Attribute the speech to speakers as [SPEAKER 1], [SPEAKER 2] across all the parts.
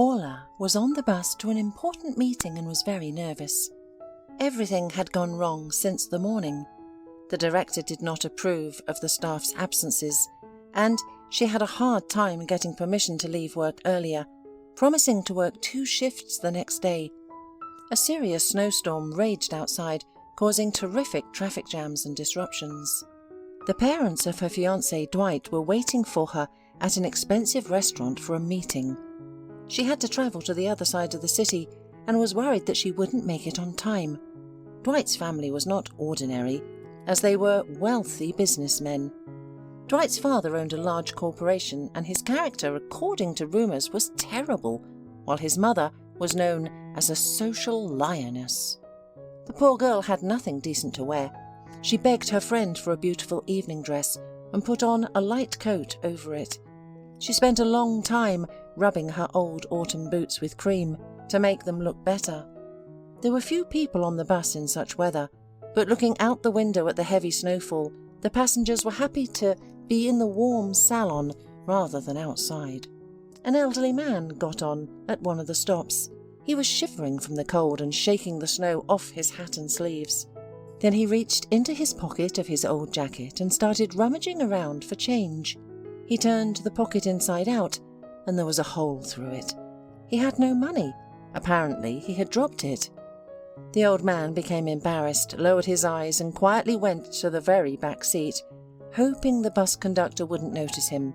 [SPEAKER 1] Orla was on the bus to an important meeting and was very nervous. Everything had gone wrong since the morning. The director did not approve of the staff's absences, and she had a hard time getting permission to leave work earlier, promising to work 2 shifts the next day. A serious snowstorm raged outside, causing terrific traffic jams and disruptions. The parents of her fiancé Dwight were waiting for her at an expensive restaurant for a meeting. She had to travel to the other side of the city and was worried that she wouldn't make it on time. Dwight's family was not ordinary, as they were wealthy businessmen. Dwight's father owned a large corporation, and his character, according to rumours, was terrible, while his mother was known as a social lioness. The poor girl had nothing decent to wear. She begged her friend for a beautiful evening dress and put on a light coat over it. She spent a long time rubbing her old autumn boots with cream to make them look better. There were few people on the bus in such weather, but looking out the window at the heavy snowfall, the passengers were happy to be in the warm salon rather than outside. An elderly man got on at one of the stops. He was shivering from the cold and shaking the snow off his hat and sleeves. Then he reached into his pocket of his old jacket and started rummaging around for change. He turned the pocket inside out, and there was a hole through it. He had no money. Apparently he had dropped it. The old man became embarrassed, lowered his eyes, and quietly went to the very back seat, hoping the bus conductor wouldn't notice him.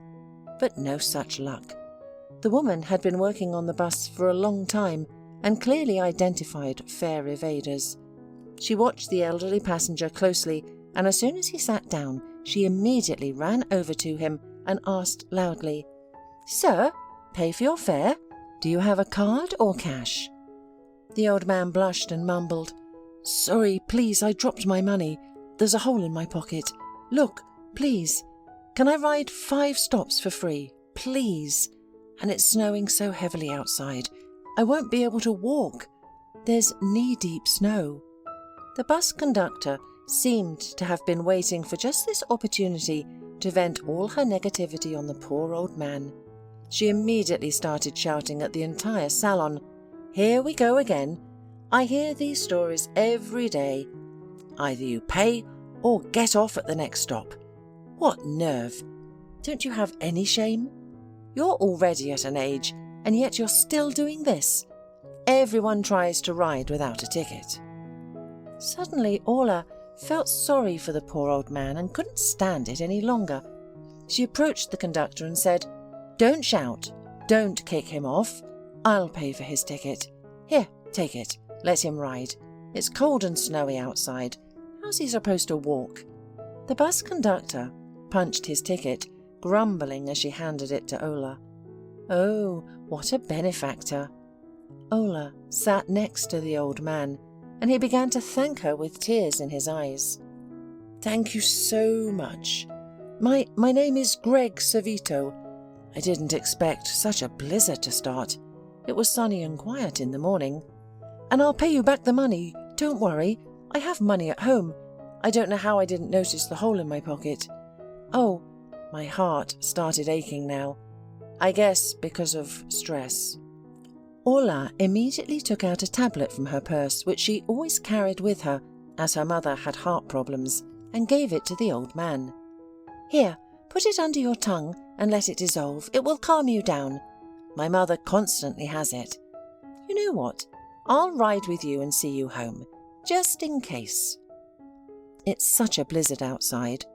[SPEAKER 1] But no such luck. The woman had been working on the bus for a long time and clearly identified fare evaders. She watched the elderly passenger closely, and as soon as he sat down, she immediately ran over to him and asked loudly, "Sir, pay for your fare? Do you have a card or cash?" The old man blushed and mumbled, "Sorry, please, I dropped my money. There's a hole in my pocket. Look, please. Can I ride 5 stops for free? Please. And it's snowing so heavily outside. I won't be able to walk. There's knee-deep snow." The bus conductor seemed to have been waiting for just this opportunity to vent all her negativity on the poor old man. She immediately started shouting at the entire salon, "Here we go again. I hear these stories every day. Either you pay or get off at the next stop. What nerve! Don't you have any shame? You're already at an age, and yet you're still doing this. Everyone tries to ride without a ticket." Suddenly Orla felt sorry for the poor old man and couldn't stand it any longer. She approached the conductor and said, "Don't shout. Don't kick him off. I'll pay for his ticket. Here, take it. Let him ride. It's cold and snowy outside. How's he supposed to walk?" The bus conductor punched his ticket, grumbling as she handed it to Ola. Oh, what a benefactor. Ola sat next to the old man, and he began to thank her with tears in his eyes. "Thank you so much. My name is Greg Savito. I didn't expect such a blizzard to start. It was sunny and quiet in the morning. And I'll pay you back the money. Don't worry. I have money at home. I don't know how I didn't notice the hole in my pocket. Oh," my heart started aching now. I guess because of stress. Orla immediately took out a tablet from her purse, which she always carried with her, as her mother had heart problems, and gave it to the old man. "Here, put it under your tongue and let it dissolve. It will calm you down. My mother constantly has it. You know what? I'll ride with you and see you home, just in case. It's such a blizzard outside.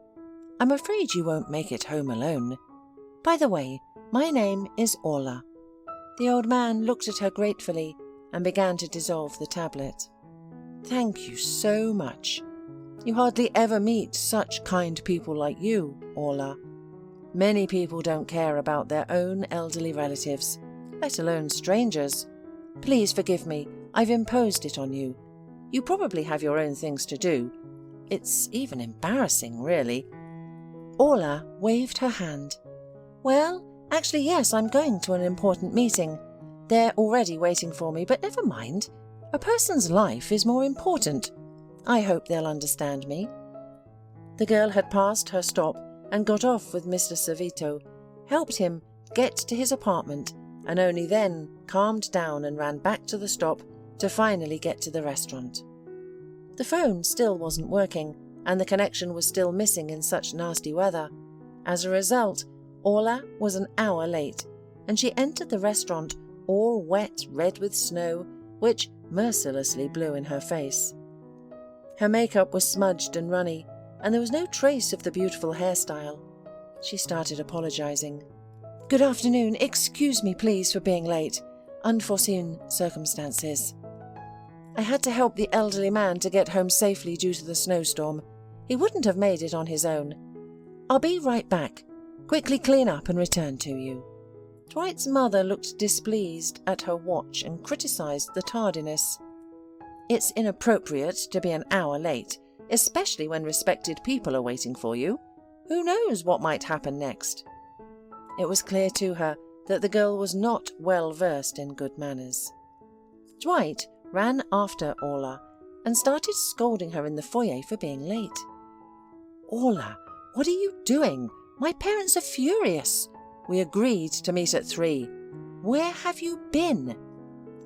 [SPEAKER 1] I'm afraid you won't make it home alone. By the way, my name is Orla." The old man looked at her gratefully and began to dissolve the tablet. "Thank you so much. You hardly ever meet such kind people like you, Orla. Many people don't care about their own elderly relatives, let alone strangers. Please forgive me, I've imposed it on you. You probably have your own things to do. It's even embarrassing, really." Orla waved her hand. "Well, actually, yes, I'm going to an important meeting. They're already waiting for me, but never mind. A person's life is more important. I hope they'll understand me." The girl had passed her stop and got off with Mr. Savito, helped him get to his apartment, and only then calmed down and ran back to the stop to finally get to the restaurant. The phone still wasn't working, and the connection was still missing in such nasty weather. As a result, Orla was an hour late, and she entered the restaurant all wet, red with snow, which mercilessly blew in her face. Her makeup was smudged and runny, and there was no trace of the beautiful hairstyle. She started apologizing. "Good afternoon. Excuse me, please, for being late. Unforeseen circumstances. I had to help the elderly man to get home safely due to the snowstorm. He wouldn't have made it on his own. I'll be right back. Quickly clean up and return to you." Dwight's mother looked displeased at her watch and criticized the tardiness. "It's inappropriate to be an hour late, especially when respected people are waiting for you. Who knows what might happen next?" It was clear to her that the girl was not well versed in good manners. Dwight ran after Orla and started scolding her in the foyer for being late. "Orla, what are you doing? My parents are furious. We agreed to meet at 3. Where have you been?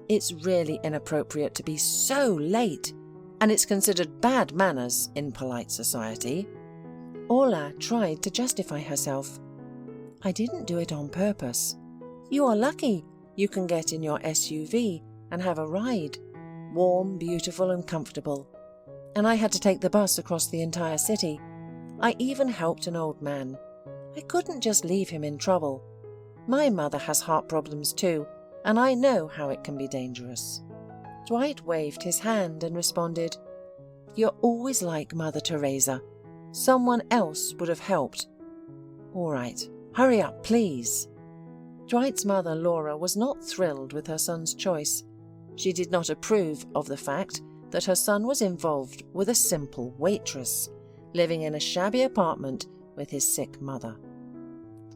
[SPEAKER 1] It's really inappropriate to be so late, and it's considered bad manners in polite society." Orla tried to justify herself. "I didn't do it on purpose. You are lucky you can get in your SUV and have a ride. Warm, beautiful and comfortable. And I had to take the bus across the entire city. I even helped an old man. I couldn't just leave him in trouble. My mother has heart problems too, and I know how it can be dangerous." Dwight waved his hand and responded, "You're always like Mother Teresa. Someone else would have helped. All right, hurry up, please." Dwight's mother, Laura, was not thrilled with her son's choice. She did not approve of the fact that her son was involved with a simple waitress, living in a shabby apartment with his sick mother.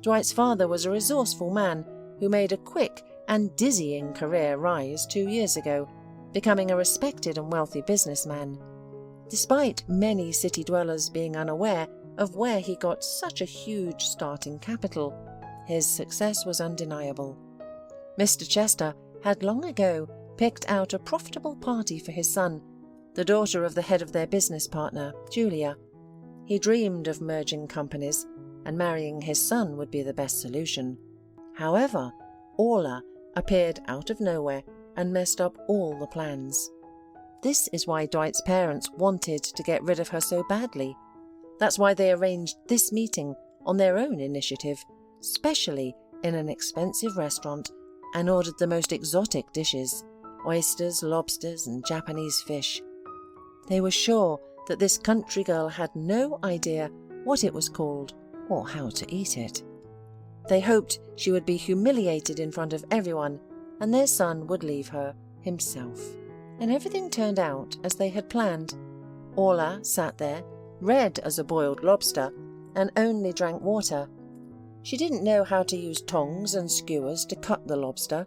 [SPEAKER 1] Dwight's father was a resourceful man who made a quick and dizzying career rise 2 years ago, becoming a respected and wealthy businessman. Despite many city dwellers being unaware of where he got such a huge starting capital, his success was undeniable. Mr. Chester had long ago picked out a profitable party for his son, the daughter of the head of their business partner, Julia. He dreamed of merging companies, and marrying his son would be the best solution. However, Orla appeared out of nowhere and messed up all the plans. This is why Dwight's parents wanted to get rid of her so badly. That's why they arranged this meeting on their own initiative, specially in an expensive restaurant, and ordered the most exotic dishes, oysters, lobsters, and Japanese fish. They were sure that this country girl had no idea what it was called or how to eat it. They hoped she would be humiliated in front of everyone, and their son would leave her himself. And everything turned out as they had planned. Orla sat there, red as a boiled lobster, and only drank water. She didn't know how to use tongs and skewers to cut the lobster,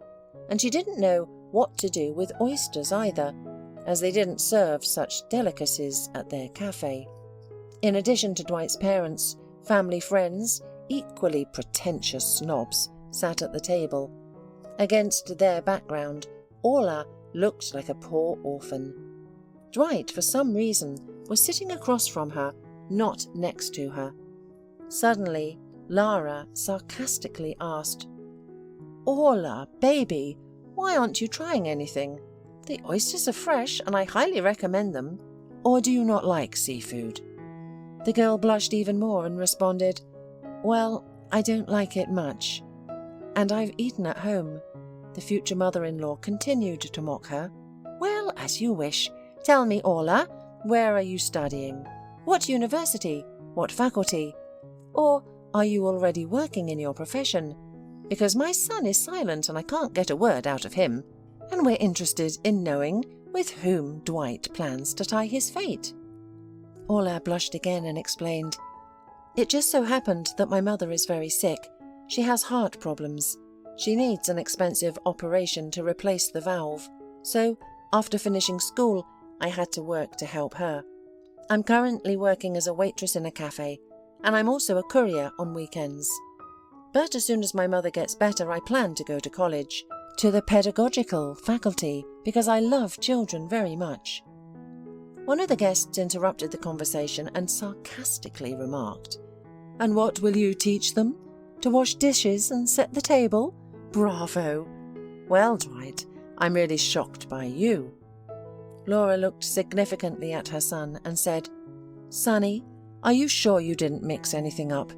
[SPEAKER 1] and she didn't know what to do with oysters either, as they didn't serve such delicacies at their cafe. In addition to Dwight's parents, family friends, equally pretentious snobs, sat at the table. Against their background, Orla looked like a poor orphan. Dwight, for some reason, was sitting across from her, not next to her. Suddenly, Lara sarcastically asked, "Orla, baby, why aren't you trying anything? The oysters are fresh and I highly recommend them. Or do you not like seafood?" The girl blushed even more and responded, "Well, I don't like it much. And I've eaten at home." The future mother-in-law continued to mock her. "Well, as you wish. Tell me, Orla, where are you studying? What university? What faculty? Or are you already working in your profession? Because my son is silent and I can't get a word out of him, and we're interested in knowing with whom Dwight plans to tie his fate." Orla blushed again and explained, "It just so happened that my mother is very sick. She has heart problems. She needs an expensive operation to replace the valve. So, after finishing school, I had to work to help her. I'm currently working as a waitress in a cafe, and I'm also a courier on weekends." But as soon as my mother gets better, I plan to go to college, to the pedagogical faculty, because I love children very much." One of the guests interrupted the conversation and sarcastically remarked, "And what will you teach them? To wash dishes and set the table? Bravo! Well, Dwight, I'm really shocked by you." Laura looked significantly at her son and said, "Sonny, are you sure you didn't mix anything up?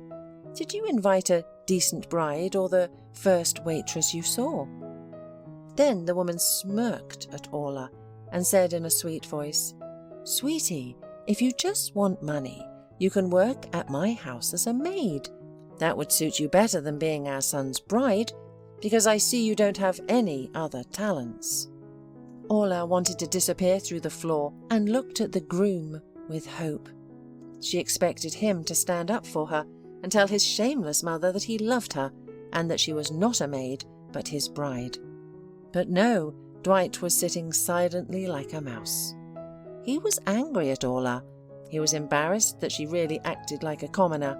[SPEAKER 1] Did you invite a decent bride or the first waitress you saw?" Then the woman smirked at Orla and said in a sweet voice, "Sweetie, if you just want money, you can work at my house as a maid. That would suit you better than being our son's bride, because I see you don't have any other talents." Orla wanted to disappear through the floor and looked at the groom with hope. She expected him to stand up for her and tell his shameless mother that he loved her and that she was not a maid but his bride. But no, Dwight was sitting silently like a mouse. He was angry at Orla. He was embarrassed that she really acted like a commoner.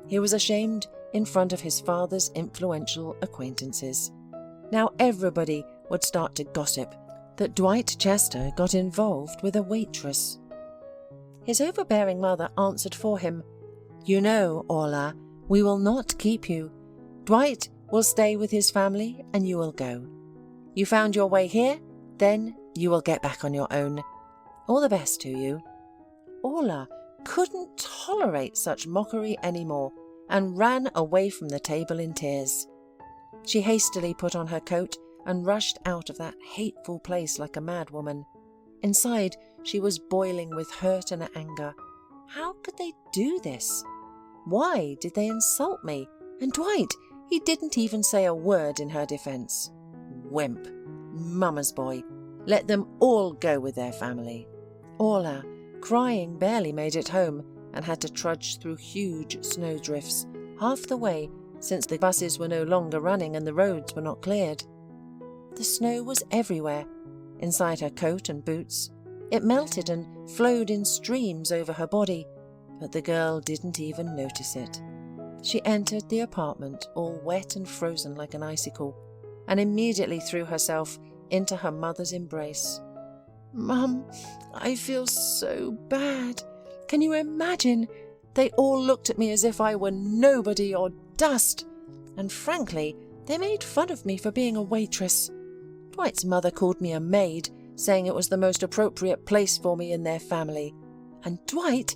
[SPEAKER 1] He was ashamed in front of his father's influential acquaintances. Now everybody would start to gossip that Dwight Chester got involved with a waitress. His overbearing mother answered for him, "You know, Orla, we will not keep you. Dwight will stay with his family and you will go. You found your way here, then you will get back on your own. All the best to you." Orla couldn't tolerate such mockery anymore and ran away from the table in tears. She hastily put on her coat and rushed out of that hateful place like a madwoman. Inside, she was boiling with hurt and anger. How could they do this? Why did they insult me? And Dwight, he didn't even say a word in her defense. Wimp. Mama's boy. Let them all go with their family. Orla, crying, barely made it home and had to trudge through huge snowdrifts, half the way since the buses were no longer running and the roads were not cleared. The snow was everywhere, inside her coat and boots. It melted and flowed in streams over her body, but the girl didn't even notice it. She entered the apartment all wet and frozen like an icicle, and immediately threw herself into her mother's embrace. "Mum, I feel so bad. Can you imagine? They all looked at me as if I were nobody or dust, and frankly, they made fun of me for being a waitress. Dwight's mother called me a maid, saying it was the most appropriate place for me in their family. And Dwight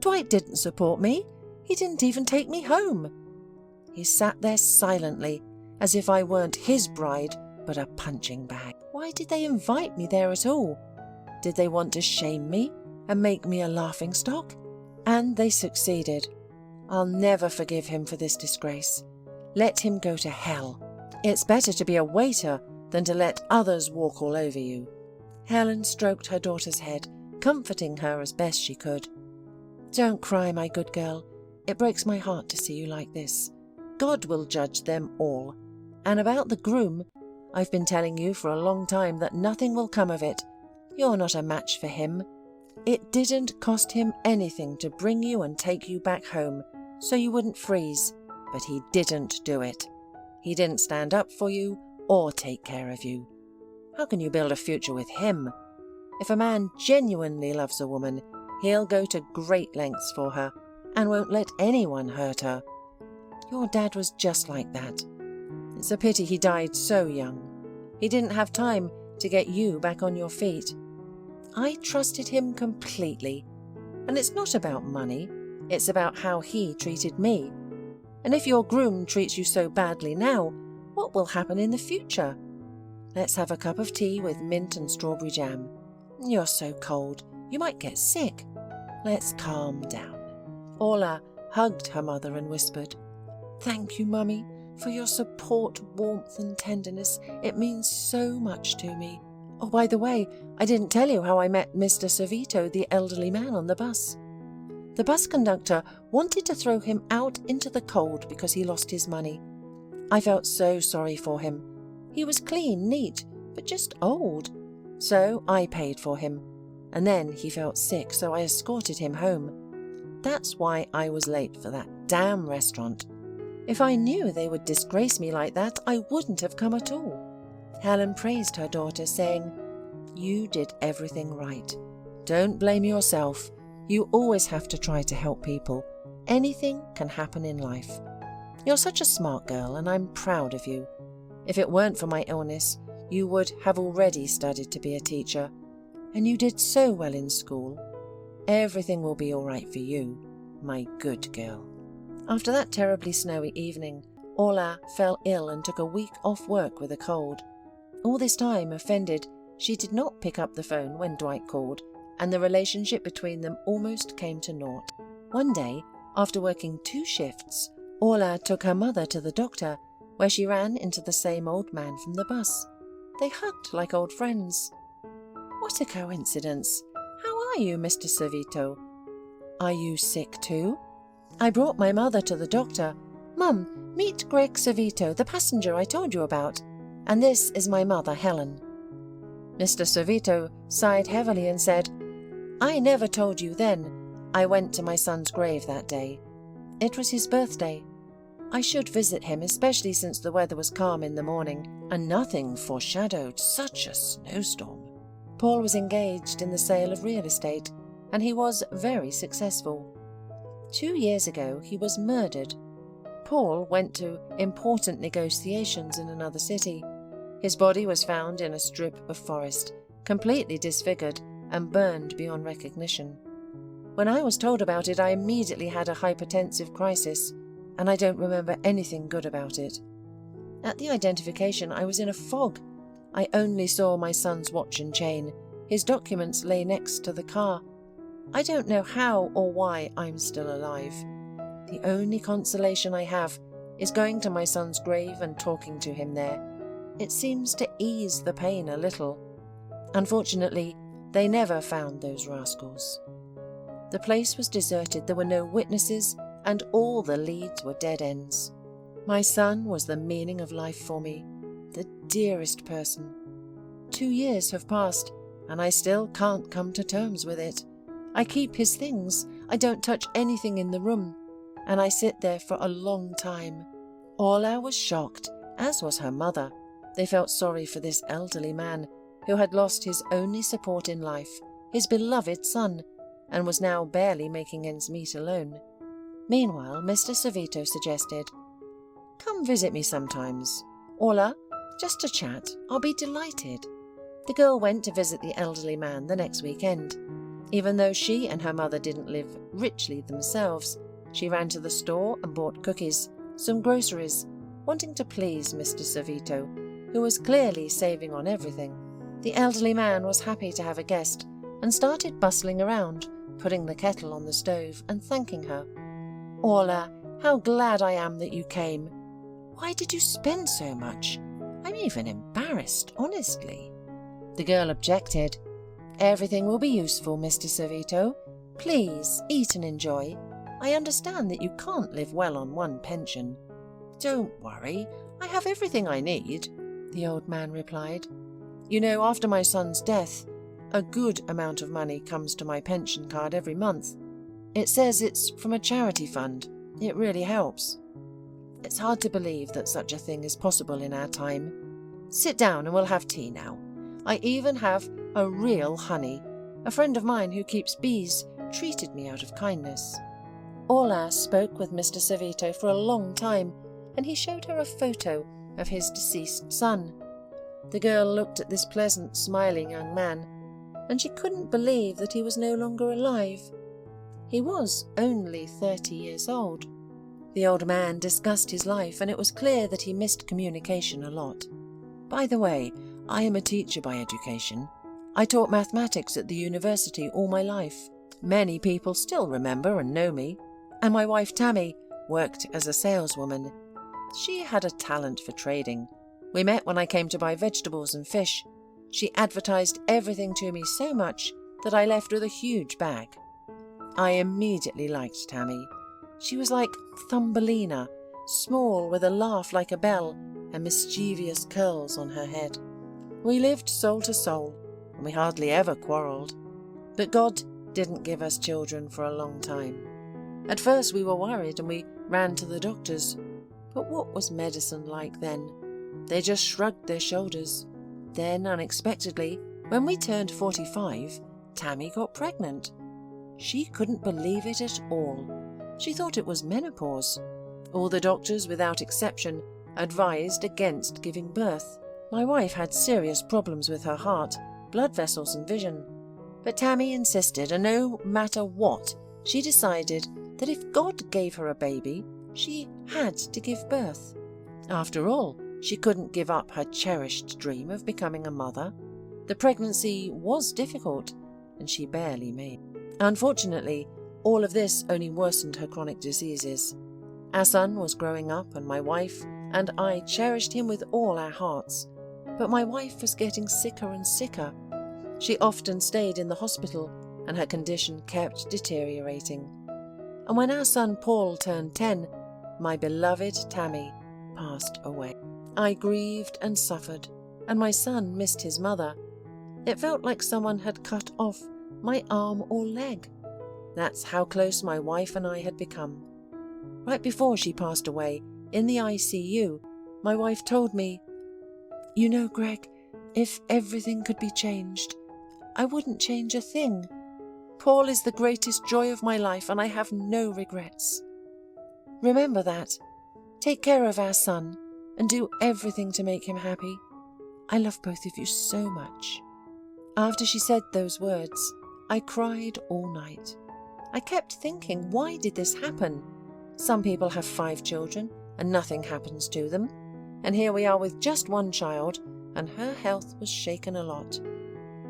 [SPEAKER 1] didn't support me. He didn't even take me home. He sat there silently, as if I weren't his bride, but a punching bag. Why did they invite me there at all? Did they want to shame me and make me a laughingstock? And they succeeded. I'll never forgive him for this disgrace. Let him go to hell. It's better to be a waiter than to let others walk all over you." Helen stroked her daughter's head, comforting her as best she could. "Don't cry, my good girl. It breaks my heart to see you like this. God will judge them all. And about the groom, I've been telling you for a long time that nothing will come of it. You're not a match for him. It didn't cost him anything to bring you and take you back home, so you wouldn't freeze, but he didn't do it. He didn't stand up for you or take care of you. How can you build a future with him? If a man genuinely loves a woman, he'll go to great lengths for her and won't let anyone hurt her. Your dad was just like that. It's a pity he died so young. He didn't have time to get you back on your feet. I trusted him completely. And it's not about money, it's about how he treated me. And if your groom treats you so badly now, what will happen in the future? Let's have a cup of tea with mint and strawberry jam. You're so cold, you might get sick. Let's calm down." Orla hugged her mother and whispered, "Thank you, Mummy, for your support, warmth and tenderness. It means so much to me. Oh, by the way, I didn't tell you how I met Mr. Savito, the elderly man on the bus. The bus conductor wanted to throw him out into the cold because he lost his money. I felt so sorry for him. He was clean, neat, but just old. So I paid for him. And then he felt sick, so I escorted him home. That's why I was late for that damn restaurant. If I knew they would disgrace me like that, I wouldn't have come at all." Helen praised her daughter, saying, "You did everything right. Don't blame yourself. You always have to try to help people. Anything can happen in life. You're such a smart girl, and I'm proud of you. If it weren't for my illness, you would have already studied to be a teacher. And you did so well in school. Everything will be all right for you, my good girl." After that terribly snowy evening, Orla fell ill and took a week off work with a cold. All this time, offended, she did not pick up the phone when Dwight called, and the relationship between them almost came to naught. One day, after working 2 shifts, Orla took her mother to the doctor, where she ran into the same old man from the bus. They hugged like old friends. "What a coincidence! How are you, Mr. Servito? Are you sick too? I brought my mother to the doctor. Mum, meet Greg Servito, the passenger I told you about. And this is my mother, Helen." Mr. Servito sighed heavily and said, "I never told you then. I went to my son's grave that day. It was his birthday. I should visit him, especially since the weather was calm in the morning, and nothing foreshadowed such a snowstorm." Paul was engaged in the sale of real estate, and he was very successful. 2 years ago, he was murdered. Paul went to important negotiations in another city. His body was found in a strip of forest, completely disfigured and burned beyond recognition. When I was told about it, I immediately had a hypertensive crisis, and I don't remember anything good about it. At the identification, I was in a fog. I only saw my son's watch and chain. His documents lay next to the car. I don't know how or why I'm still alive. The only consolation I have is going to my son's grave and talking to him there. It seems to ease the pain a little. Unfortunately, they never found those rascals. The place was deserted, there were no witnesses, and all the leads were dead ends. My son was the meaning of life for me, the dearest person. 2 years have passed, and I still can't come to terms with it. I keep his things, I don't touch anything in the room, and I sit there for a long time. Orla was shocked, as was her mother. They felt sorry for this elderly man, who had lost his only support in life, his beloved son, and was now barely making ends meet alone. Meanwhile, Mr. Servito suggested, "Come visit me sometimes. Orla, just to chat. I'll be delighted." The girl went to visit the elderly man the next weekend. Even though she and her mother didn't live richly themselves, she ran to the store and bought cookies, some groceries, wanting to please Mr. Servito, who was clearly saving on everything. The elderly man was happy to have a guest and started bustling around, putting the kettle on the stove and thanking her. "Orla, how glad I am that you came. Why did you spend so much? I'm even embarrassed, honestly." The girl objected. "Everything will be useful, Mr. Servito. Please, eat and enjoy. I understand that you can't live well on one pension." "Don't worry, I have everything I need," the old man replied. "You know, after my son's death, a good amount of money comes to my pension card every month. It says it's from a charity fund. It really helps. It's hard to believe that such a thing is possible in our time. Sit down and we'll have tea now. I even have a real honey. A friend of mine who keeps bees treated me out of kindness." Orla spoke with Mr. Servito for a long time, and he showed her a photo of his deceased son. The girl looked at this pleasant, smiling young man, and she couldn't believe that he was no longer alive. He was only 30 years old. The old man discussed his life, and it was clear that he missed communication a lot. "By the way, I am a teacher by education. I taught mathematics at the university all my life. Many people still remember and know me. And my wife Tammy worked as a saleswoman. She had a talent for trading. We met when I came to buy vegetables and fish. She advertised everything to me so much that I left with a huge bag. I immediately liked Tammy. She was like Thumbelina, small with a laugh like a bell and mischievous curls on her head. We lived soul to soul, and we hardly ever quarrelled. But God didn't give us children for a long time. At first we were worried and we ran to the doctors. But what was medicine like then? They just shrugged their shoulders. Then, unexpectedly, when we turned 45, Tammy got pregnant. She couldn't believe it at all. She thought it was menopause. All the doctors, without exception, advised against giving birth. My wife had serious problems with her heart, blood vessels and vision. But Tammy insisted, and no matter what, she decided that if God gave her a baby, she had to give birth. After all, she couldn't give up her cherished dream of becoming a mother. The pregnancy was difficult, and she barely made it. Unfortunately, all of this only worsened her chronic diseases. Our son was growing up, and my wife and I cherished him with all our hearts. But my wife was getting sicker and sicker. She often stayed in the hospital, and her condition kept deteriorating. And when our son Paul turned 10, my beloved Tammy passed away. I grieved and suffered, and my son missed his mother. It felt like someone had cut off my arm or leg. That's how close my wife and I had become. Right before she passed away, in the ICU, my wife told me, "You know, Greg, if everything could be changed, I wouldn't change a thing. Paul is the greatest joy of my life, and I have no regrets. Remember that. Take care of our son, and do everything to make him happy. I love both of you so much." After she said those words, I cried all night. I kept thinking, why did this happen? Some people have 5 children, and nothing happens to them. And here we are with just one child, and her health was shaken a lot.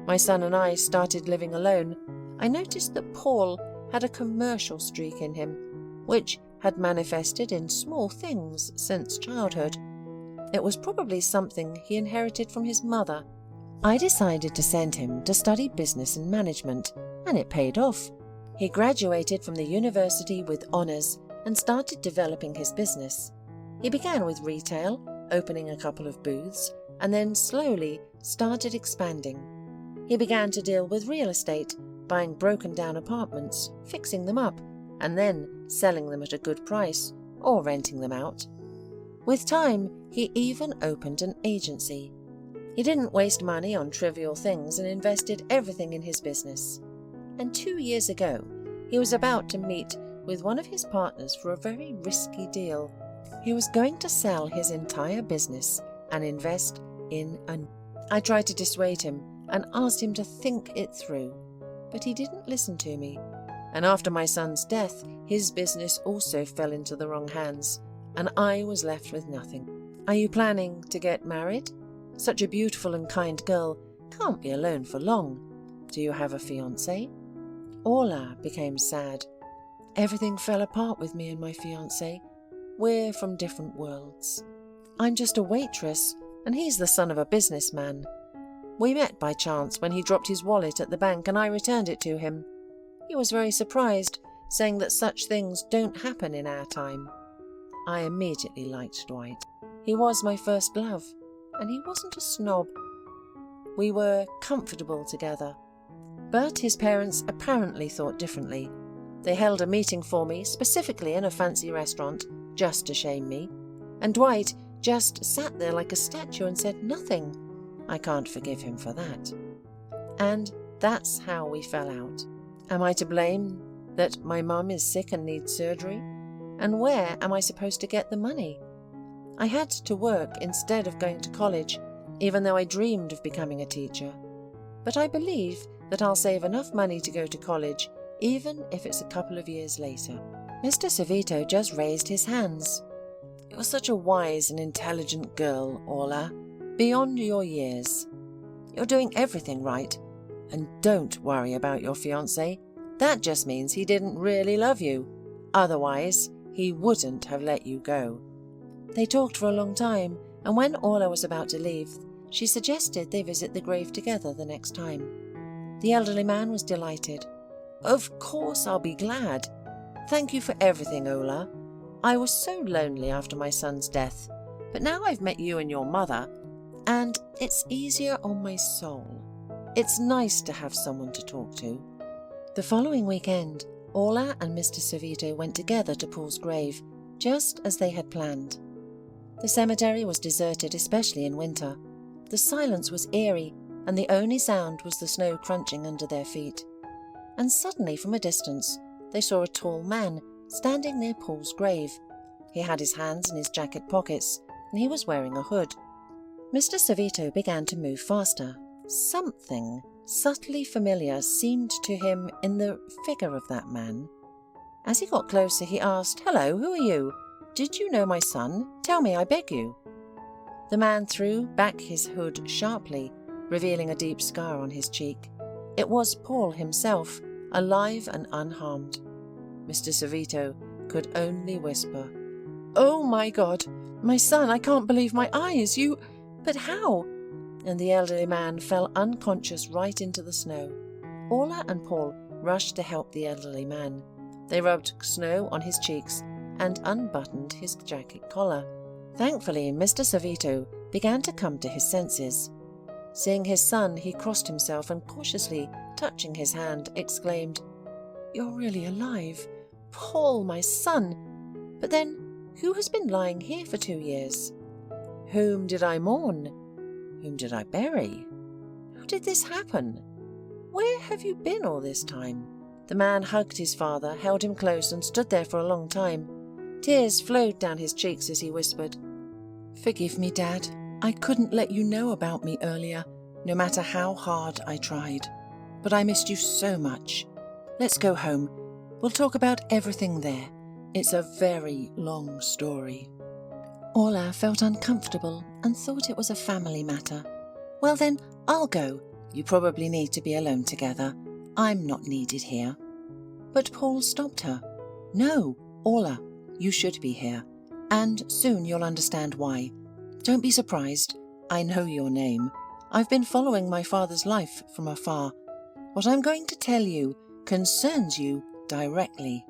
[SPEAKER 1] My son and I started living alone. I noticed that Paul had a commercial streak in him, which had manifested in small things since childhood. It was probably something he inherited from his mother. I decided to send him to study business and management, and it paid off. He graduated from the university with honours and started developing his business. He began with retail, opening a couple of booths, and then slowly started expanding. He began to deal with real estate, buying broken-down apartments, fixing them up, and then selling them at a good price or renting them out. With time, he even opened an agency. He didn't waste money on trivial things and invested everything in his business. And 2 years ago, he was about to meet with one of his partners for a very risky deal. He was going to sell his entire business and invest in I tried to dissuade him and asked him to think it through, but he didn't listen to me. And after my son's death, his business also fell into the wrong hands, and I was left with nothing. Are you planning to get married? Such a beautiful and kind girl can't be alone for long. Do you have a fiancé? Orla became sad. Everything fell apart with me and my fiancé. We're from different worlds. I'm just a waitress, and he's the son of a businessman. We met by chance when he dropped his wallet at the bank, and I returned it to him. He was very surprised, saying that such things don't happen in our time. I immediately liked Dwight. He was my first love, and he wasn't a snob. We were comfortable together. But his parents apparently thought differently. They held a meeting for me, specifically in a fancy restaurant, just to shame me. And Dwight just sat there like a statue and said nothing. I can't forgive him for that. And that's how we fell out. Am I to blame that my mum is sick and needs surgery? And where am I supposed to get the money? I had to work instead of going to college, even though I dreamed of becoming a teacher. But I believe that I'll save enough money to go to college, even if it's a couple of years later. Mr. Savito just raised his hands. You're such a wise and intelligent girl, Orla, beyond your years. You're doing everything right, and don't worry about your fiancé. That just means he didn't really love you. Otherwise, he wouldn't have let you go. They talked for a long time, and when Orla was about to leave, she suggested they visit the grave together the next time. The elderly man was delighted. Of course I'll be glad. Thank you for everything, Orla. I was so lonely after my son's death, but now I've met you and your mother, and it's easier on my soul. It's nice to have someone to talk to. The following weekend, Orla and Mr. Savito went together to Paul's grave, just as they had planned. The cemetery was deserted, especially in winter. The silence was eerie, and the only sound was the snow crunching under their feet. And suddenly, from a distance, they saw a tall man standing near Paul's grave. He had his hands in his jacket pockets, and he was wearing a hood. Mr. Savito began to move faster. Something subtly familiar seemed to him in the figure of that man. As he got closer, he asked, "Hello, who are you? Did you know my son? Tell me, I beg you." The man threw back his hood sharply, revealing a deep scar on his cheek. It was Paul himself, alive and unharmed. Mr. Savito could only whisper, "Oh my God, my son, I can't believe my eyes, you... But how?" And the elderly man fell unconscious right into the snow. Orla and Paul rushed to help the elderly man. They rubbed snow on his cheeks and unbuttoned his jacket collar. Thankfully, Mr. Savito began to come to his senses. Seeing his son, he crossed himself and cautiously touching his hand, exclaimed, "You're really alive. Paul, my son. But then, who has been lying here for 2 years? Whom did I mourn? Whom did I bury? How did this happen? Where have you been all this time?" The man hugged his father, held him close, and stood there for a long time. Tears flowed down his cheeks as he whispered, "Forgive me, Dad. I couldn't let you know about me earlier, no matter how hard I tried. But I missed you so much. Let's go home. We'll talk about everything there. It's a very long story." Orla felt uncomfortable and thought it was a family matter. "Well then, I'll go. You probably need to be alone together. I'm not needed here." But Paul stopped her. "No, Orla, you should be here. And soon you'll understand why. Don't be surprised. I know your name. I've been following my father's life from afar. What I'm going to tell you concerns you directly."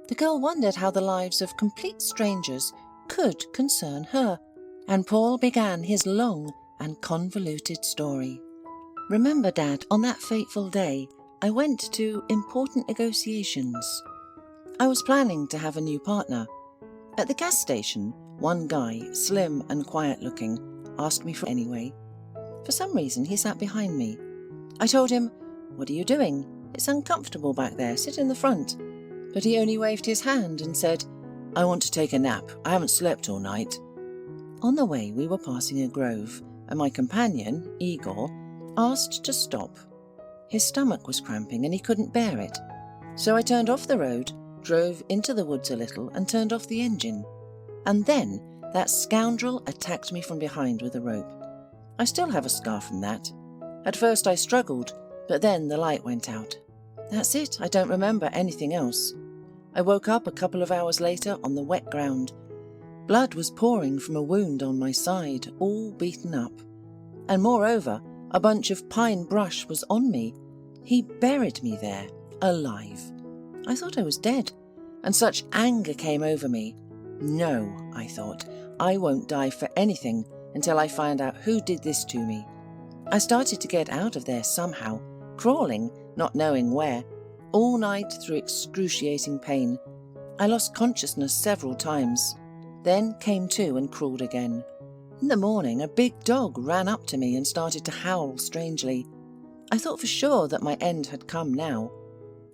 [SPEAKER 1] The girl wondered how the lives of complete strangers could concern her, and Paul began his long and convoluted story. "Remember, Dad, on that fateful day, I went to important negotiations. I was planning to have a new partner. At the gas station, one guy, slim and quiet-looking, asked me for anyway. For some reason, he sat behind me. I told him, 'What are you doing? It's uncomfortable back there, sit in the front.' But he only waved his hand and said, 'I want to take a nap. I haven't slept all night.' On the way, we were passing a grove, and my companion, Igor, asked to stop. His stomach was cramping and he couldn't bear it. So I turned off the road, drove into the woods a little and turned off the engine. And then that scoundrel attacked me from behind with a rope. I still have a scar from that. At first I struggled, but then the light went out. That's it, I don't remember anything else. I woke up a couple of hours later on the wet ground. Blood was pouring from a wound on my side, all beaten up. And moreover, a bunch of pine brush was on me. He buried me there, alive. I thought I was dead, and such anger came over me. No, I thought, I won't die for anything until I find out who did this to me. I started to get out of there somehow, crawling, not knowing where, all night through excruciating pain. I lost consciousness several times, then came to and crawled again. In the morning, a big dog ran up to me and started to howl strangely. I thought for sure that my end had come now.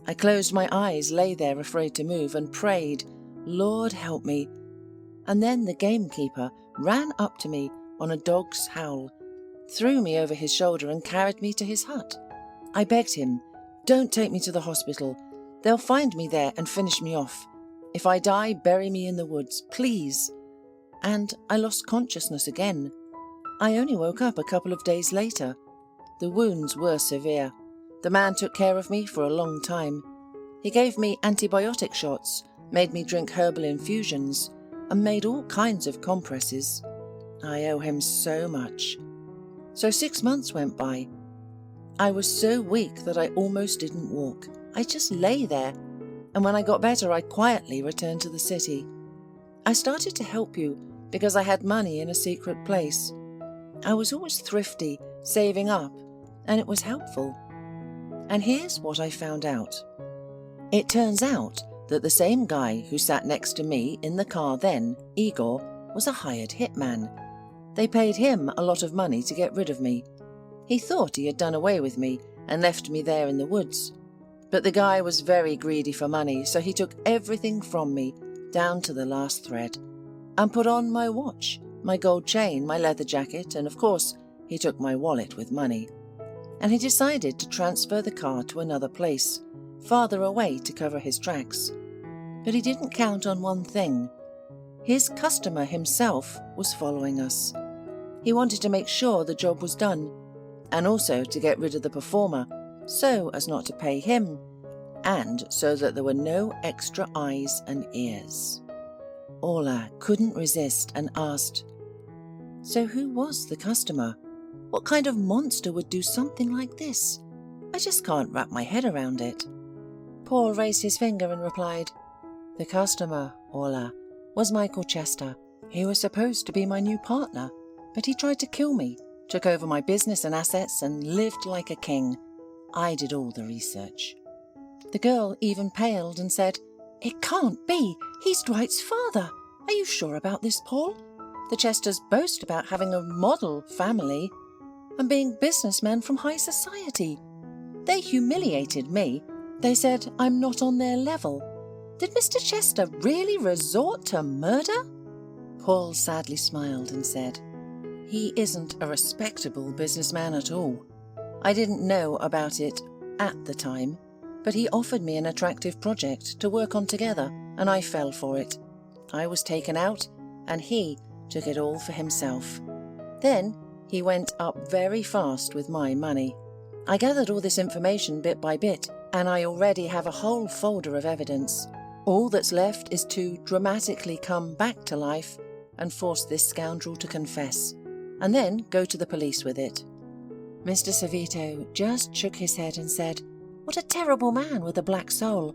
[SPEAKER 1] I closed my eyes, lay there afraid to move, and prayed, "Lord, help me." And then the gamekeeper ran up to me on a dog's howl, threw me over his shoulder and carried me to his hut. I begged him, "Don't take me to the hospital. They'll find me there and finish me off. If I die, bury me in the woods, please." And I lost consciousness again. I only woke up a couple of days later. The wounds were severe. The man took care of me for a long time. He gave me antibiotic shots, made me drink herbal infusions, and made all kinds of compresses. I owe him so much. So 6 months went by. I was so weak that I almost didn't walk. I just lay there, and when I got better, I quietly returned to the city. I started to help you because I had money in a secret place. I was always thrifty, saving up, and it was helpful. And here's what I found out. It turns out that the same guy who sat next to me in the car then, Igor, was a hired hitman. They paid him a lot of money to get rid of me. He thought he had done away with me and left me there in the woods. But the guy was very greedy for money, so he took everything from me, down to the last thread, and put on my watch, my gold chain, my leather jacket, and of course, he took my wallet with money. And he decided to transfer the car to another place, farther away to cover his tracks. But he didn't count on one thing. His customer himself was following us. He wanted to make sure the job was done, and also to get rid of the performer, so as not to pay him, and so that there were no extra eyes and ears. Orla couldn't resist and asked, "So who was the customer? What kind of monster would do something like this? I just can't wrap my head around it." Paul raised his finger and replied, "The customer, Orla, was Michael Chester. He was supposed to be my new partner, but he tried to kill me, took over my business and assets, and lived like a king. I did all the research." The girl even paled and said, "It can't be. He's Dwight's father. Are you sure about this, Paul? The Chesters boast about having a model family and being businessmen from high society. They humiliated me. They said I'm not on their level. Did Mr. Chester really resort to murder?" Paul sadly smiled and said, "He isn't a respectable businessman at all. I didn't know about it at the time, but he offered me an attractive project to work on together, and I fell for it. I was taken out, and he took it all for himself. Then he went up very fast with my money. I gathered all this information bit by bit, and I already have a whole folder of evidence. All that's left is to dramatically come back to life and force this scoundrel to confess, and then go to the police with it." Mr. Savito just shook his head and said, "What a terrible man with a black soul.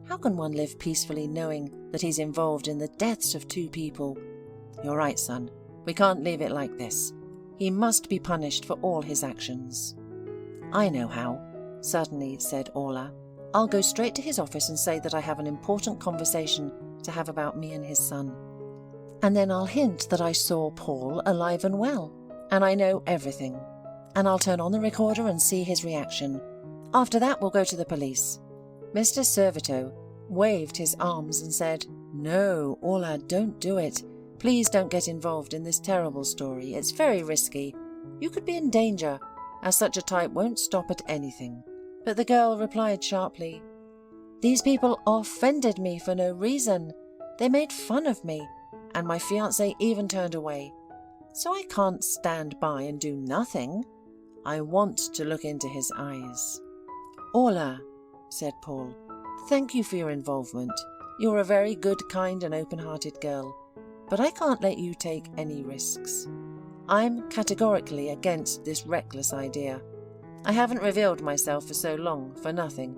[SPEAKER 1] How can one live peacefully knowing that he's involved in the deaths of 2 people? You're right, son. We can't leave it like this. He must be punished for all his actions." "I know how," suddenly said Orla. "I'll go straight to his office and say that I have an important conversation to have about me and his son. And then I'll hint that I saw Paul alive and well, and I know everything. And I'll turn on the recorder and see his reaction. After that, we'll go to the police." Mr. Servito waved his arms and said, "No, Orla, don't do it. Please don't get involved in this terrible story. It's very risky. You could be in danger, as such a type won't stop at anything." But the girl replied sharply, "These people offended me for no reason. They made fun of me, and my fiancé even turned away. So I can't stand by and do nothing. I want to look into his eyes." "Orla," said Paul, "thank you for your involvement. You're a very good, kind and open-hearted girl, but I can't let you take any risks. I'm categorically against this reckless idea. I haven't revealed myself for so long for nothing.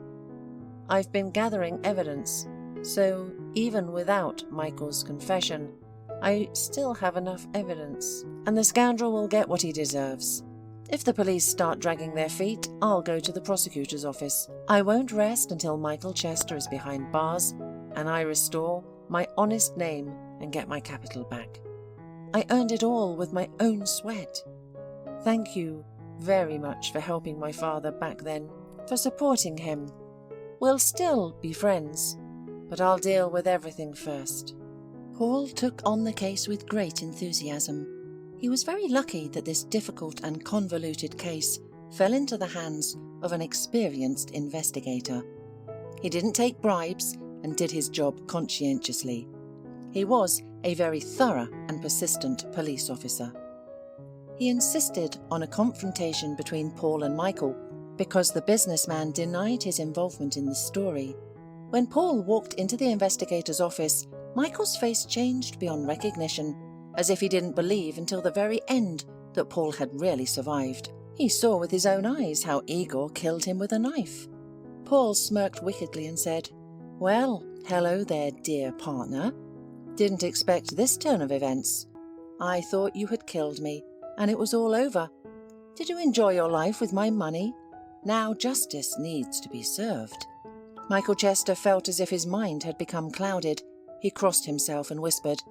[SPEAKER 1] I've been gathering evidence, so even without Michael's confession, I still have enough evidence, and the scoundrel will get what he deserves. If the police start dragging their feet, I'll go to the prosecutor's office. I won't rest until Michael Chester is behind bars and I restore my honest name and get my capital back. I earned it all with my own sweat. Thank you very much for helping my father back then, for supporting him. We'll still be friends, but I'll deal with everything first." Paul took on the case with great enthusiasm. He was very lucky that this difficult and convoluted case fell into the hands of an experienced investigator. He didn't take bribes and did his job conscientiously. He was a very thorough and persistent police officer. He insisted on a confrontation between Paul and Michael because the businessman denied his involvement in the story. When Paul walked into the investigator's office, Michael's face changed beyond recognition, as if he didn't believe until the very end that Paul had really survived. He saw with his own eyes how Igor killed him with a knife. Paul smirked wickedly and said, "Well, hello there, dear partner. Didn't expect this turn of events. I thought you had killed me, and it was all over. Did you enjoy your life with my money? Now justice needs to be served." Michael Chester felt as if his mind had become clouded. He crossed himself and whispered,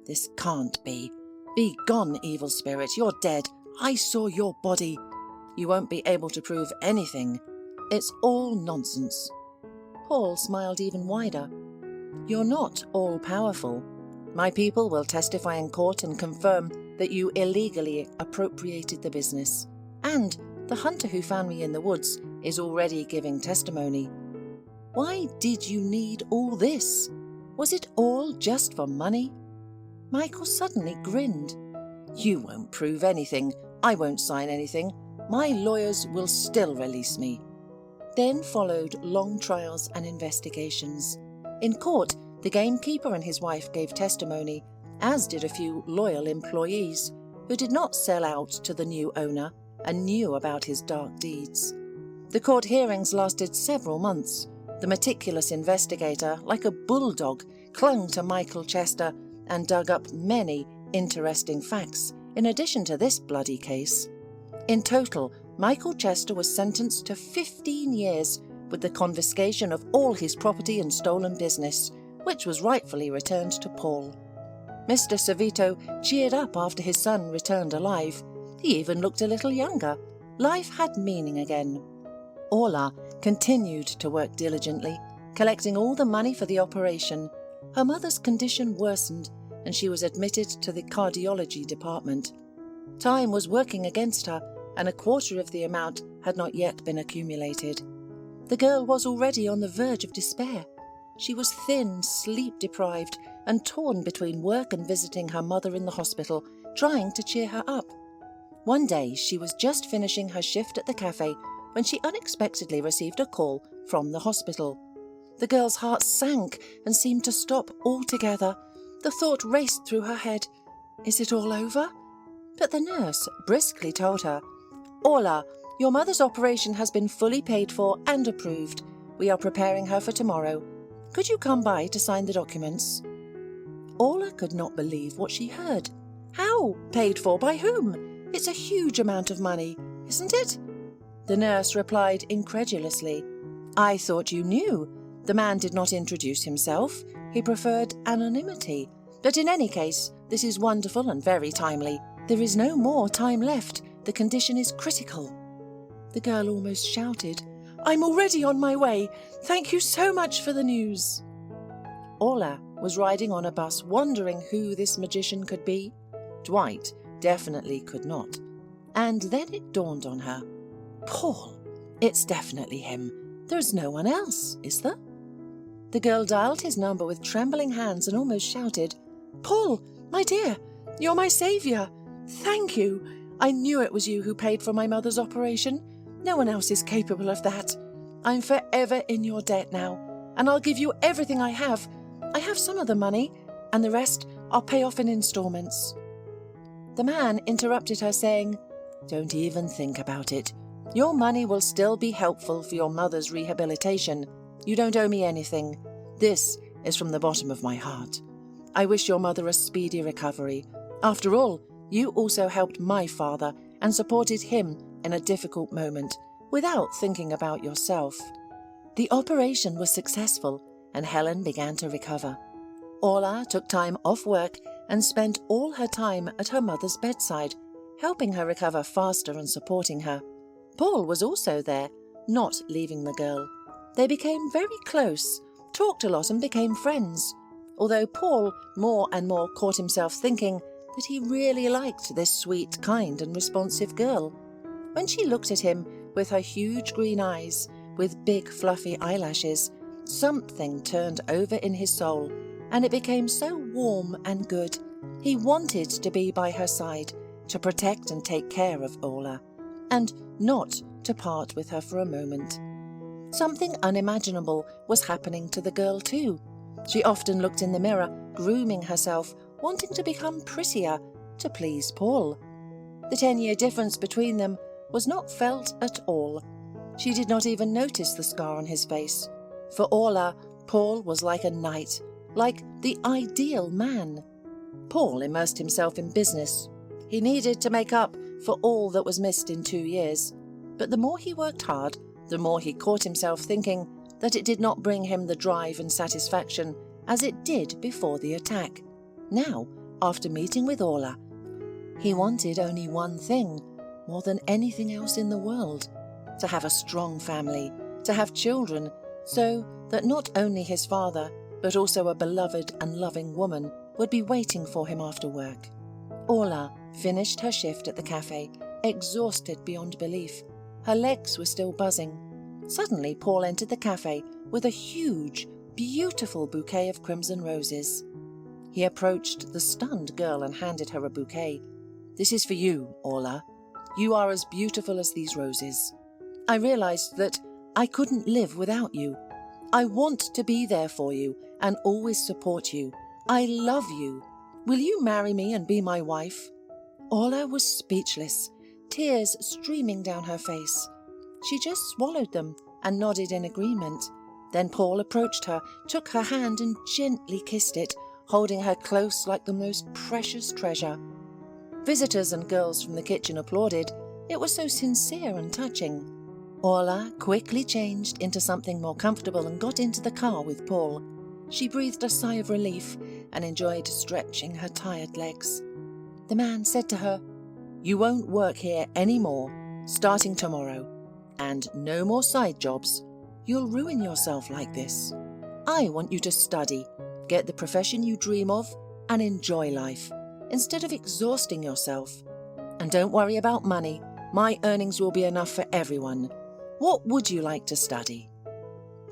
[SPEAKER 1] "This can't be. "Be gone, evil spirit, you're dead. I saw your body. You won't be able to prove anything. It's all nonsense." Paul smiled even wider. "You're not all-powerful. My people will testify in court and confirm that you illegally appropriated the business. And the hunter who found me in the woods is already giving testimony. Why did you need all this? Was it all just for money?" Michael suddenly grinned. "You won't prove anything. I won't sign anything. My lawyers will still release me." Then followed long trials and investigations. In court, the gamekeeper and his wife gave testimony, as did a few loyal employees who did not sell out to the new owner and knew about his dark deeds. The court hearings lasted several months. The meticulous investigator, like a bulldog, clung to Michael Chester and dug up many interesting facts in addition to this bloody case. In total, Michael Chester was sentenced to 15 years with the confiscation of all his property and stolen business, which was rightfully returned to Paul. Mr. Savito cheered up after his son returned alive. He even looked a little younger. Life had meaning again. Orla continued to work diligently, collecting all the money for the operation. Her mother's condition worsened, and she was admitted to the cardiology department. Time was working against her, and a quarter of the amount had not yet been accumulated. The girl was already on the verge of despair. She was thin, sleep-deprived, and torn between work and visiting her mother in the hospital, trying to cheer her up. One day she was just finishing her shift at the cafe when she unexpectedly received a call from the hospital. The girl's heart sank and seemed to stop altogether. The thought raced through her head, "Is it all over?" But the nurse briskly told her, "Orla, your mother's operation has been fully paid for and approved. We are preparing her for tomorrow. Could you come by to sign the documents?" Orla could not believe what she heard. "How? Paid for? By whom? It's a huge amount of money, isn't it?" The nurse replied incredulously, "I thought you knew. The man did not introduce himself. He preferred anonymity. But in any case, this is wonderful and very timely. There is no more time left. The condition is critical." The girl almost shouted, "I'm already on my way. Thank you so much for the news." Orla was riding on a bus wondering who this magician could be. Dwight definitely could not. And then it dawned on her. Paul, it's definitely him. There's no one else, is there? The girl dialed his number with trembling hands and almost shouted, "Paul, my dear, you're my saviour. Thank you. I knew it was you who paid for my mother's operation. No one else is capable of that. I'm forever in your debt now, and I'll give you everything I have. I have some of the money, and the rest I'll pay off in installments." The man interrupted her, saying, "Don't even think about it. Your money will still be helpful for your mother's rehabilitation. You don't owe me anything. This is from the bottom of my heart. I wish your mother a speedy recovery. After all, you also helped my father and supported him in a difficult moment, without thinking about yourself." The operation was successful, and Helen began to recover. Orla took time off work and spent all her time at her mother's bedside, helping her recover faster and supporting her. Paul was also there, not leaving the girl. They became very close, talked a lot and became friends, although Paul more and more caught himself thinking that he really liked this sweet, kind and responsive girl. When she looked at him with her huge green eyes, with big fluffy eyelashes, something turned over in his soul, and it became so warm and good. He wanted to be by her side, to protect and take care of Orla, and not to part with her for a moment. Something unimaginable was happening to the girl too. She often looked in the mirror, grooming herself, wanting to become prettier, to please Paul. The 10-year difference between them was not felt at all. She did not even notice the scar on his face. For Orla, Paul was like a knight, like the ideal man. Paul immersed himself in business. He needed to make up for all that was missed in 2 years. But the more he worked hard, the more he caught himself thinking that it did not bring him the drive and satisfaction as it did before the attack. Now, after meeting with Orla, He wanted only one thing, more than anything else in the world: to have a strong family, to have children, so that not only his father, but also a beloved and loving woman would be waiting for him after work. Orla finished her shift at the cafe, exhausted beyond belief. Her legs were still buzzing. Suddenly, Paul entered the cafe with a huge, beautiful bouquet of crimson roses. He approached the stunned girl and handed her a bouquet. "This is for you, Orla. You are as beautiful as these roses. I realized that I couldn't live without you. I want to be there for you and always support you. I love you. Will you marry me and be my wife?" Orla was speechless, tears streaming down her face. She just swallowed them and nodded in agreement. Then Paul approached her, took her hand and gently kissed it, holding her close like the most precious treasure. Visitors and girls from the kitchen applauded. It was so sincere and touching. Orla quickly changed into something more comfortable and got into the car with Paul. She breathed a sigh of relief and enjoyed stretching her tired legs. The man said to her, "You won't work here anymore, starting tomorrow. And no more side jobs. You'll ruin yourself like this. I want you to study, get the profession you dream of, and enjoy life, instead of exhausting yourself. And don't worry about money. My earnings will be enough for everyone. What would you like to study?"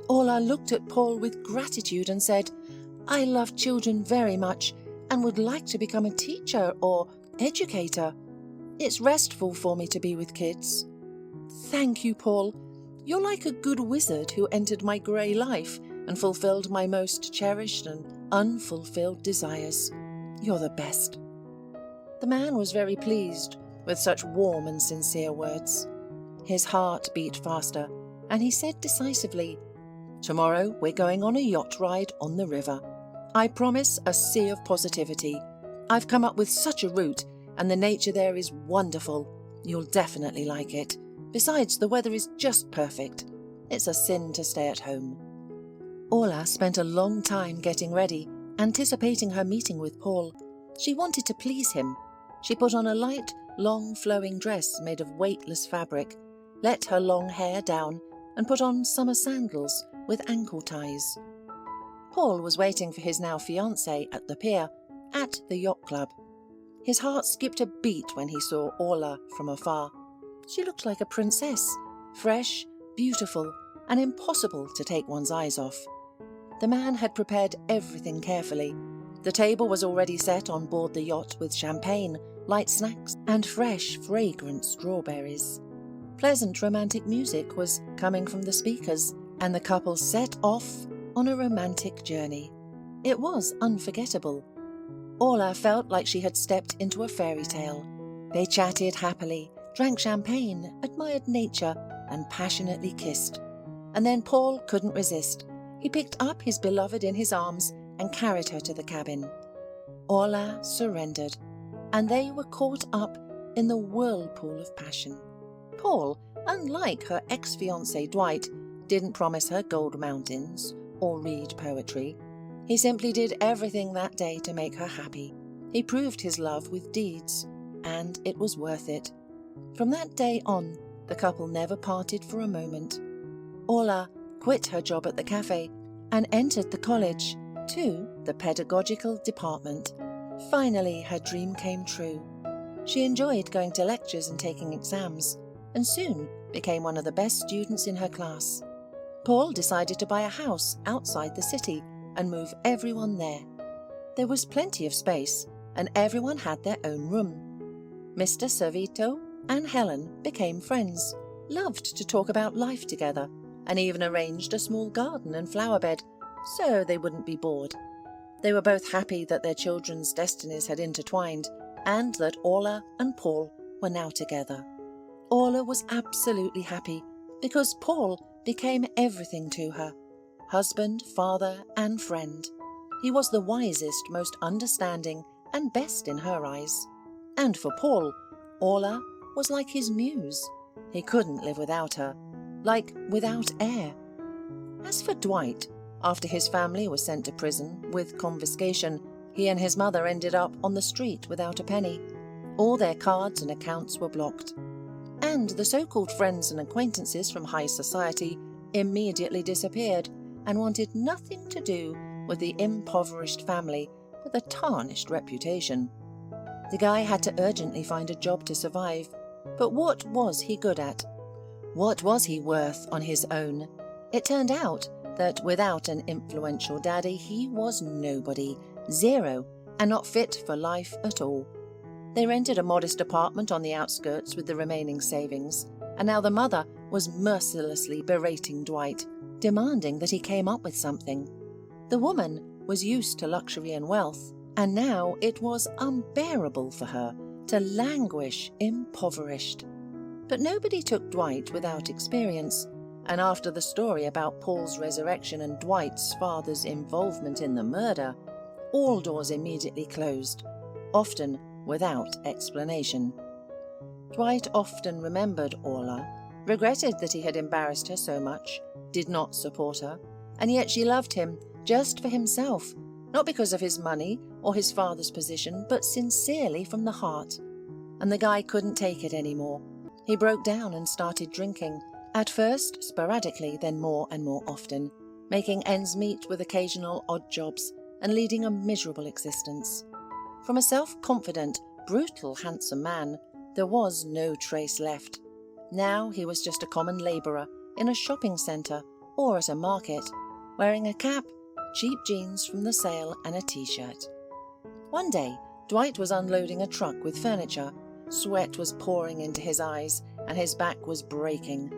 [SPEAKER 1] Orla looked at Paul with gratitude and said, "I love children very much and would like to become a teacher or educator. It's restful for me to be with kids." "Thank you, Paul. You're like a good wizard who entered my grey life and fulfilled my most cherished and unfulfilled desires. You're the best." The man was very pleased with such warm and sincere words. His heart beat faster, and he said decisively, "Tomorrow we're going on a yacht ride on the river. I promise a sea of positivity. I've come up with such a route, and the nature there is wonderful. You'll definitely like it. Besides, the weather is just perfect. It's a sin to stay at home." Orla spent a long time getting ready, anticipating her meeting with Paul. She wanted to please him. She put on a light, long flowing dress made of weightless fabric, let her long hair down, and put on summer sandals with ankle ties. Paul was waiting for his now fiancée at the pier, at the yacht club. His heart skipped a beat when he saw Orla from afar. She looked like a princess, fresh, beautiful, and impossible to take one's eyes off. The man had prepared everything carefully. The table was already set on board the yacht with champagne, light snacks, and fresh, fragrant strawberries. Pleasant romantic music was coming from the speakers, and the couple set off on a romantic journey. It was unforgettable. Orla felt like she had stepped into a fairy tale. They chatted happily, drank champagne, admired nature, and passionately kissed. And then Paul couldn't resist. He picked up his beloved in his arms and carried her to the cabin. Orla surrendered, and they were caught up in the whirlpool of passion. Paul, unlike her ex-fiancé Dwight, didn't promise her gold mountains or read poetry. He simply did everything that day to make her happy. He proved his love with deeds, and it was worth it. From that day on, the couple never parted for a moment. Orla quit her job at the cafe and entered the college, to the pedagogical department. Finally, her dream came true. She enjoyed going to lectures and taking exams, and soon became one of the best students in her class. Paul decided to buy a house outside the city and move everyone there. There was plenty of space, and everyone had their own room. Mr. Servito and Helen became friends, loved to talk about life together, and even arranged a small garden and flower bed so they wouldn't be bored. They were both happy that their children's destinies had intertwined, and that Orla and Paul were now together. Orla was absolutely happy because Paul became everything to her: husband, father, and friend. He was the wisest, most understanding, and best in her eyes. And for Paul, Orla was like his muse. He couldn't live without her, like without air. As for Dwight, after his family was sent to prison with confiscation, he and his mother ended up on the street without a penny. All their cards and accounts were blocked. And the so-called friends and acquaintances from high society immediately disappeared and wanted nothing to do with the impoverished family with a tarnished reputation. The guy had to urgently find a job to survive, but what was he good at? What was he worth on his own? It turned out that without an influential daddy, he was nobody, zero, and not fit for life at all. They rented a modest apartment on the outskirts with the remaining savings, and now the mother was mercilessly berating Dwight, demanding that he came up with something. The woman was used to luxury and wealth, and now it was unbearable for her to languish impoverished. But nobody took Dwight without experience, and after the story about Paul's resurrection and Dwight's father's involvement in the murder, all doors immediately closed, often without explanation. Dwight often remembered Orla, regretted that he had embarrassed her so much, did not support her, and yet she loved him just for himself, not because of his money or his father's position, but sincerely from the heart. And the guy couldn't take it anymore. He broke down and started drinking, at first sporadically, then more and more often, making ends meet with occasional odd jobs and leading a miserable existence. From a self-confident, brutal, handsome man, there was no trace left. Now he was just a common labourer in a shopping centre or at a market, wearing a cap, cheap jeans from the sale and a t-shirt. One day, Dwight was unloading a truck with furniture. Sweat was pouring into his eyes and his back was breaking.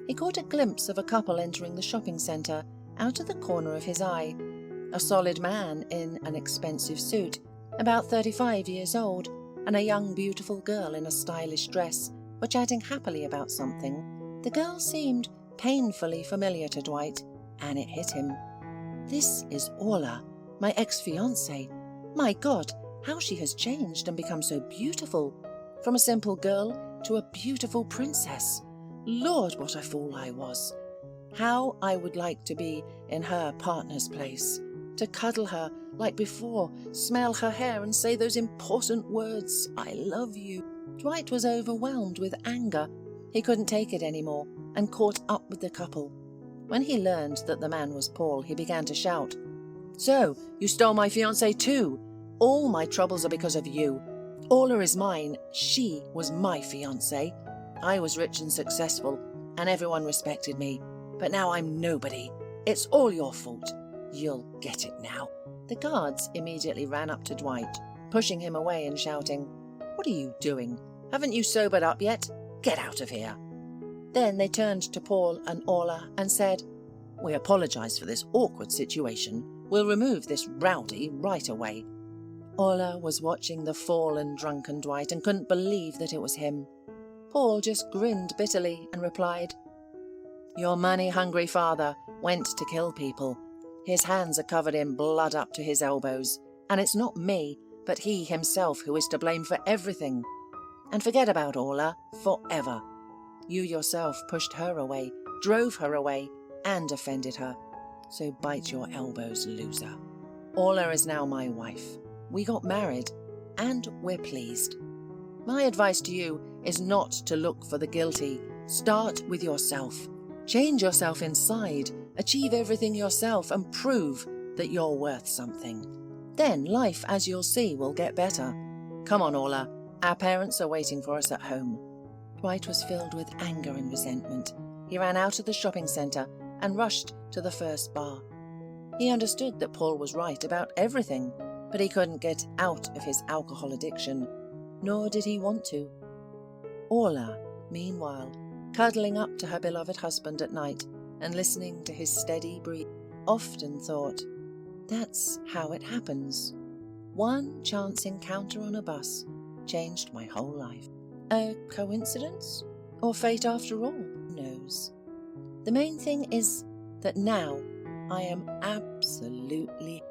[SPEAKER 1] He caught a glimpse of a couple entering the shopping centre out of the corner of his eye. A solid man in an expensive suit, about 35 years old, and a young beautiful girl in a stylish dress were chatting happily about something. The girl seemed painfully familiar to Dwight, and it hit him. This is Orla, my ex-fiancée. My God, how she has changed and become so beautiful. From a simple girl to a beautiful princess. Lord, what a fool I was. How I would like to be in her partner's place, to cuddle her like before, smell her hair and say those important words, I love you. Dwight was overwhelmed with anger. He couldn't take it anymore and caught up with the couple. When he learned that the man was Paul, he began to shout, "So, you stole my fiancée too? All my troubles are because of you. Orla is mine. She was my fiancée. I was rich and successful, and everyone respected me. But now I'm nobody. It's all your fault. You'll get it now." The guards immediately ran up to Dwight, pushing him away and shouting, "What are you doing? Haven't you sobered up yet? Get out of here." Then they turned to Paul and Orla and said, "We apologise for this awkward situation. We'll remove this rowdy right away." Orla was watching the fallen, drunken Dwight and couldn't believe that it was him. Paul just grinned bitterly and replied, "Your money-hungry father went to kill people. His hands are covered in blood up to his elbows, and it's not me, but he himself who is to blame for everything. And forget about Orla forever. You yourself pushed her away, drove her away, and offended her. So bite your elbows, loser. Orla is now my wife. We got married, and we're pleased. My advice to you is not to look for the guilty. Start with yourself. Change yourself inside, achieve everything yourself, and prove that you're worth something. Then life, as you'll see, will get better. Come on, Orla. Our parents are waiting for us at home." Dwight was filled with anger and resentment. He ran out of the shopping centre and rushed to the first bar. He understood that Paul was right about everything, but he couldn't get out of his alcohol addiction, nor did he want to. Orla, meanwhile, cuddling up to her beloved husband at night and listening to his steady breathing, often thought, that's how it happens. One chance encounter on a bus changed my whole life. A coincidence? Or fate after all? Who knows? The main thing is that now I am absolutely